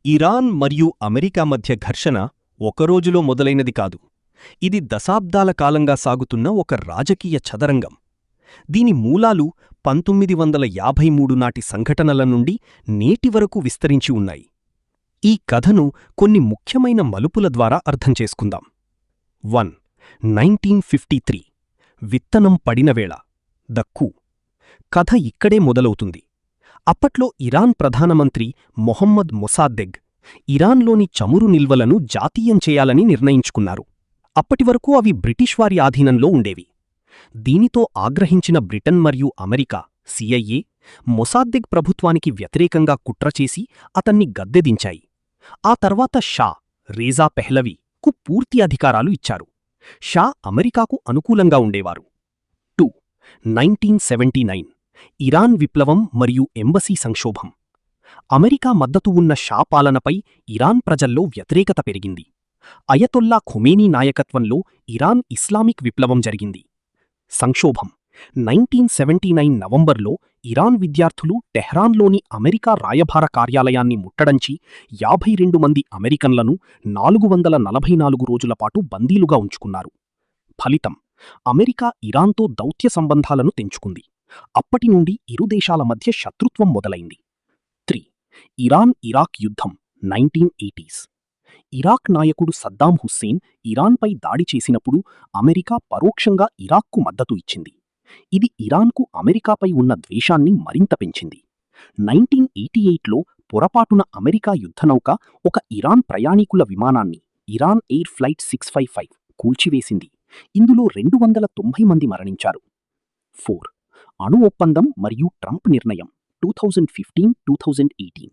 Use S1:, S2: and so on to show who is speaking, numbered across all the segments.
S1: Iran మరియు America మధ్య ఘర్షణ ఒకరోజులో మొదలైనది కాదు. ఇది దశాబ్దాల కాలంగా సాగుతున్న ఒక రాజకీయ చదరంగం. దీని మూలాలు 1953 నాటి సంఘటనల నుండి నేటి వరకు విస్తరించి ఉన్నాయి. ఈ కథను కొన్ని ముఖ్యమైన మలుపుల ద్వారా అర్థం చేసుకుందాం. 1. 1953 విత్తనం పడినవేళ ద కూ. కథ ఇక్కడే మొదలవుతుంది. అప్పట్లో ఇరాన్ ప్రధానమంత్రి మొహమ్మద్ మొసాద్దెగ్ ఇరాన్లోని చమురు నిల్వలను జాతీయం చేయాలని నిర్ణయించుకున్నారు. అప్పటివరకు అవి బ్రిటిష్ వారి ఆధీనంలో ఉండేవి. దీనితో ఆగ్రహించిన బ్రిటన్ మరియు అమెరికా సిఐఏ మొసాద్దెగ్ ప్రభుత్వానికి వ్యతిరేకంగా కుట్రచేసి అతన్ని గద్దెదించాయి. ఆ తర్వాత షా రేజా పెహ్లవీ కు పూర్తి అధికారాలు ఇచ్చారు. షా అమెరికాకు అనుకూలంగా ఉండేవారు. 2. 1979 ఇరాన్ విప్లవం మరియు ఎంబసీ సంక్షోభం. అమెరికా మద్దతు ఉన్న షా పాలనపై ఇరాన్ ప్రజల్లో వ్యతిరేకత పెరిగింది. అయతొల్లా ఖొమేనీ నాయకత్వంలో ఇరాన్ ఇస్లామిక్ విప్లవం జరిగింది. సంక్షోభం 1979 నవంబర్లో ఇరాన్ విద్యార్థులు టెహ్రాన్లోని అమెరికా రాయభార కార్యాలయాన్ని ముట్టడించి 52 మంది అమెరికన్లను 444 రోజులపాటు బందీలుగా ఉంచుకున్నారు. ఫలితం అమెరికా ఇరాన్తో దౌత్య సంబంధాలను తెంచుకుంది. అప్పటి నుండి ఇరు దేశాల మధ్య శత్రుత్వం మొదలైంది. 3. ఇరాన్-ఇరాక్ యుద్ధం 1980s. ఇరాక్ నాయకుడు సద్దాం హుస్సేన్ ఇరాన్పై దాడి చేసినప్పుడు అమెరికా పరోక్షంగా ఇరాక్కు మద్దతు ఇచ్చింది. ఇది ఇరాన్కు అమెరికాపై ఉన్న ద్వేషాన్ని మరింత పెంచింది. 1988లో పొరపాటున అమెరికా యుద్ధనౌక ఒక ఇరాన్ ప్రయాణికుల విమానాన్ని ఇరాన్ ఎయిర్ ఫ్లైట్ 655 కూల్చివేసింది. ఇందులో 290 మంది మరణించారు. 4. అణు ఒప్పందం మరియు ట్రంప్ నిర్ణయం 2015-2018.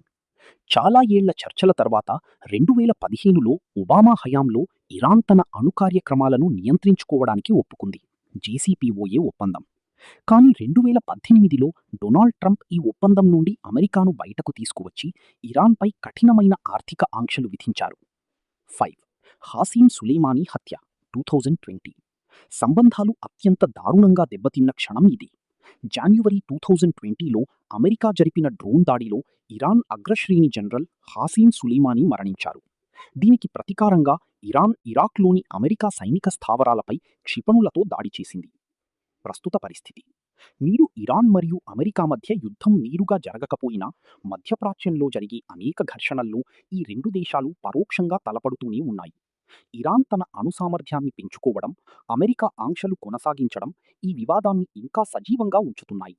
S1: చాలా ఏళ్ల చర్చల తర్వాత 2015లో ఒబామా హయాంలో ఇరాన్ తన అణు కార్యక్రమాలను నియంత్రించుకోవడానికి ఒప్పుకుంది, జేసీపీఓఏ ఒప్పందం. కానీ 2018లో డొనాల్డ్ ట్రంప్ ఈ ఒప్పందం నుండి అమెరికాను బయటకు తీసుకువచ్చి ఇరాన్పై కఠినమైన ఆర్థిక ఆంక్షలు విధించారు. 5. హాసిం సులేమానీ హత్య 2020. సంబంధాలు అత్యంత దారుణంగా దెబ్బతిన్న క్షణం ఇది. జాన్యువరి 2020లో అమెరికా జరిపిన డ్రోన్ దాడిలో ఇరాన్ అగ్రశ్రేణి జనరల్ హాసిం సులేమానీ మరణించారు. దీనికి ప్రతీకారంగా ఇరాన్ ఇరాక్లోని అమెరికా సైనిక స్థావరాలపై క్షిపణులతో దాడి చేసింది. ప్రస్తుత పరిస్థితి: మీరు ఇరాన్ మరియు అమెరికా మధ్య యుద్ధం నేరుగా జరగకపోయినా మధ్యప్రాచ్యంలో జరిగే అనేక ఘర్షణల్లో ఈ రెండు దేశాలు పరోక్షంగా తలపడుతూనే ఉన్నాయి. ఇరాన్ తన అణు సామర్థ్యాన్ని పెంచుకోవడం, అమెరికా ఆంక్షలు కొనసాగించడం ఈ వివాదాన్ని ఇంకా సజీవంగా ఉంచుతున్నాయి.